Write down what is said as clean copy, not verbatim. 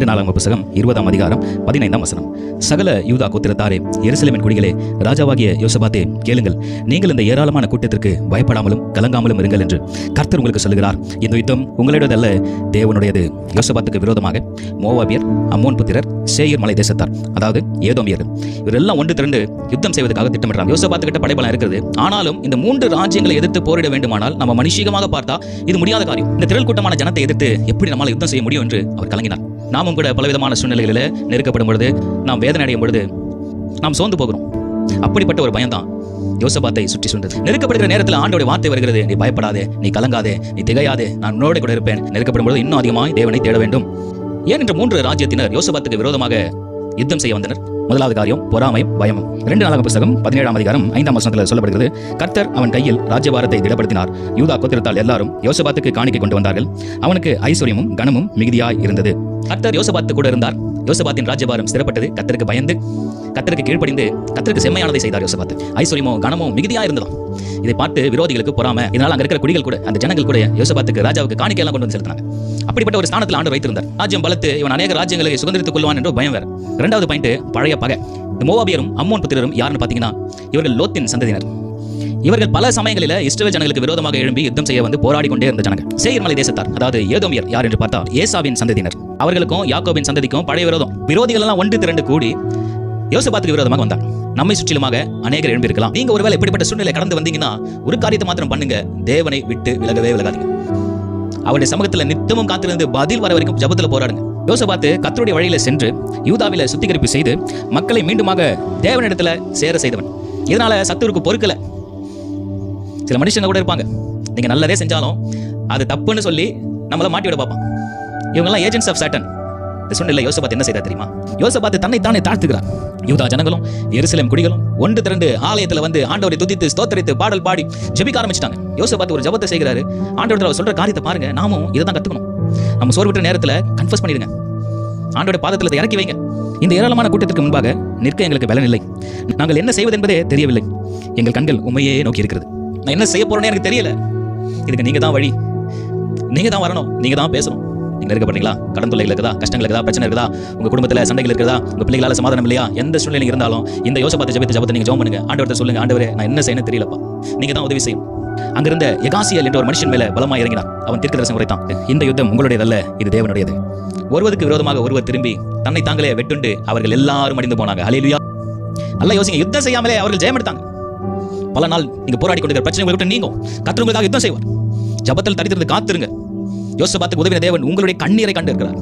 2 நாளாகம புத்தகம் 20ஆம் அதிகாரம் 15ஆம் வசனம். சகல யூதா கோத்திரத்தாரே, எருசலேமின் குடிகளே, ராஜாவாகிய யோசபாத்தே கேளுங்கள். நீங்கள் இந்த ஏராளமான கூட்டத்திற்கு பயப்படாமலும் கலங்காமலும் இருங்கள் என்று கர்த்தர் உங்களுக்கு சொல்லுகிறார். இந்த யுத்தம் உங்களுடையதல்ல, தேவனுடையது. யோசபாத்துக்கு விரோதமாக மோவாபியர், அம்மோன் புத்திரர், சேயீர் மலை தேசத்தார், அதாவது ஏதோமியர், இவரெல்லாம் ஒன்று திரண்டு யுத்தம் செய்வதற்காக திட்டமிடுறாங்க. யோசபாத்து கிட்ட படைபலம் இருக்கிறது. ஆனாலும் இந்த 3 ராஜ்யங்களை எதிர்த்து போரிட வேண்டுமானால் நம்ம மனுஷிகமாக பார்த்தா இது முடியாத காரியம். இந்த திரள் கூட்டமான ஜனத்தை எதிர்த்து எப்படி நம்மால் யுத்தம் செய்ய முடியும் என்று அவர் கலங்கினார். நாமும் கூட பலவிதமான சூழ்நிலைகளில் நெருக்கப்படும் பொழுது, நாம் வேதனை அடையும் பொழுது நாம் சோர்ந்து போகிறோம். அப்படிப்பட்ட ஒரு பயம்தான் யோசபாத்தை சுற்றி சுண்டது. நெருக்கப்படுகிற நேரத்தில் ஆண்டோட வார்த்தை வருகிறது, நீ பயப்படாதே, நீ கலங்காதே, நீ திகையாதே, நான் உன்னோட கூட இருப்பேன். நெருக்கப்படும் பொழுது இன்னும் அதிகமாக தேவனை தேட வேண்டும். ஏன் என்ற 3 ராஜ்யத்தினர் யோசபாத்துக்கு விரோதமாக யுத்தம் செய்ய வந்தனர். முதலாவது காரியம் பொறாமையும் பயமும். 2 நாளாகம புத்தகம் 17ஆம் அதிகாரம் 5ஆம் வசனத்தில் சொல்லப்படுகிறது, கர்த்தர் அவன் கையில் ராஜ்யபாரத்தை திடப்படுத்தினார். யூதா கோத்திரத்தால் எல்லாரும் யோசபாத்துக்கு காணிக்கை கொண்டு வந்தார்கள். அவனுக்கு ஐஸ்வர்யமும் கனமும் மிகுதியாய் இருந்தது. கர்த்தர் யோசபாத்து கூட இருந்தார். யோசபாத்தின் ராஜ்யபாரம் ஸ்திரப்பட்டது. கர்த்தருக்கு பயந்து, கர்த்தருக்கு கீழ்ப்படிந்து, கர்த்தருக்கு செம்மையானதை செய்தார் யோசபாத்து. ஐஸ்வர்யமோ கனமோ மிகுதியா இருந்ததாம். இதை பார்த்து விரோதிகளுக்கு பொறாமை. இதனால் அங்க இருக்கிற குடிகள் கூட, அந்த ஜனங்கள் கூட யோசபாத்துக்கு ராஜாவுக்கு காணிக்கை எல்லாம் கொண்டு வந்து செலுத்தினாங்க. அப்படிப்பட்ட ஒரு ஸ்தானத்தில் ஆண்டு வைத்திருந்தார். ராஜ்யம் பலத்து இவன் அநேக ராஜ்யங்களை சுதந்திரித்துக் கொள்வான் என்ற பயம் வேற. 2வது பாயிண்ட், பழைய பகை. இந்த மோவாபியரும் அம்மோன் புத்திரரும் யாருன்னு பாத்தீங்கன்னா, இவர்கள் லோத்தின் சந்ததியினர். இவர்கள் பல சமயங்களில் இஸ்ரவேல் ஜனங்களுக்கு விரோதமாக எழும்பி யுத்தம் செய்ய வந்து போராடி கொண்டே இருந்த ஜனங்கள். சேயீர் மலை தேசத்தார், அதாவது ஏதோமியர் யார் என்று பார்த்தால் ஏசாவின் சந்ததியினர். அவர்களுக்கும் யாக்கோபின் சந்ததிக்கும் பழைய விரோதம். விரோதிகள் எல்லாம் ஒன்று திரண்டு கூடி யோசபாத்துக்கு விரோதமாக வந்தார். நம்மை சுற்றிலுமாக அநேகர் எழும்பி இருக்கலாம். நீங்க ஒருவேளை இப்படிப்பட்ட சூழ்நிலை கடந்து வந்தீங்கன்னா, ஒரு காரியத்தை மாத்திரம் பண்ணுங்க, தேவனை விட்டு விலகவே விலகாதீங்க. அவருடைய சமூகத்தில் நித்தமும் காத்திருந்து பதில் வர வரைக்கும் ஜபத்துல போராடுங்க. யோசபாத்து கர்த்தருடைய வழியில சென்று யூதாவில சுத்திகரிப்பு செய்து மக்களை மீண்டுமாக தேவனிடத்துல சேர செய்தவன். இதனால சத்துருக்கு பொறுக்கல. சில மனுஷங்க கூட இருப்பாங்க, நீங்க நல்லதே செஞ்சாலும் அது தப்புன்னு சொல்லி நம்மள மாட்டி விட பார்ப்பான். இவங்கெல்லாம் ஏஜென்ட்ஸ் ஆஃப் சாட்டன். இந்த சூழ்நிலை யோசபாத்து என்ன செய்தார் தெரியுமா? யோசபாத்து தன்னைத்தானே தாழ்த்துகிறார். யூதா ஜனங்களும் எருசலேம் குடிகளும் ஒன்று திரண்டு ஆலயத்தில் வந்து ஆண்டவரை துதித்து ஸ்தோத்தரித்து பாடல் பாடி ஜெபிக்க ஆரம்பிச்சிட்டாங்க. யோசபாத்து ஒரு ஜபத்தை செய்கிறாரு. ஆண்டவரத்தில் சொல்ற காரியத்தை பாருங்க. நாமும் இதை தான் கத்துக்கணும். நம்ம சோர்விட்ட நேரத்தில் கன்ஃபஸ் பண்ணிடுங்க, ஆண்டோட பாதத்தில் இறக்கி வைங்க. இந்த ஏராளமான கூட்டத்திற்கு முன்பாக நிற்க எங்களுக்கு பலன் இல்லை. நாங்கள் என்ன செய்வது என்பதே தெரியவில்லை. எங்கள் கண்கள் உண்மையே நோக்கி இருக்கிறது. நான் என்ன செய்ய போறேன்னு எனக்கு தெரியல. இதுக்கு நீங்க தான் வழி, நீங்க தான் வரணும், நீங்க தான் பேசணும். நீங்க இருக்கப்பட்டீங்களா? கடன் தொல்லைகள் இருக்குதா? கஷ்டங்கள் இருக்குதா? பிரச்சனை இருக்குதா? உங்க குடும்பத்தில் சண்டைகள் இருக்குதா? உங்க பிள்ளைகளால சமாதானம் இல்லையா? எந்த சூழ்நிலை இருந்தாலும் இந்த யோசபாத்து ஜபத்தை நீங்க ஜெபம் பண்ணுங்க. ஆண்டவர்கிட்ட சொல்லுங்க, ஆண்டவரே நான் என்ன செய்யணும் தெரியலப்பா, நீங்க தான் உதவி செய்யும். அங்கிருந்த எகாசியல் என்ற ஒரு மனுஷன் மேல பலமா இறங்கினார். அவன் தீர்க்கதரிசனம் உரைத்தான், இந்த யுத்தம் உங்களுடையதல்ல, இது தேவனுடையது. ஒருவருக்கு விரோதமாக ஒருவர் திரும்பி தன்னை தாங்களே வெட்டுண்டு அவர்கள் எல்லாரும் அடிந்து போனாங்க. ஹல்லேலூயா. நல்லா யோசிங்க, யுத்தம் செய்யாமலே அவர்கள் ஜெயம் எடுத்தாங்க. பல நாள் நீங்க போராடி கொண்டிருக்கிற பிரச்சனை விட்டு நீங்கும். கர்த்தர் உங்களுக்காக யுத்தம் செய்வார். ஜபத்தில் தரித்திருந்து காத்திருங்க. யோசபாத்துக்கு உதவின தேவன் உங்களுடைய கண்ணீரை கண்டு இருக்கிறார்.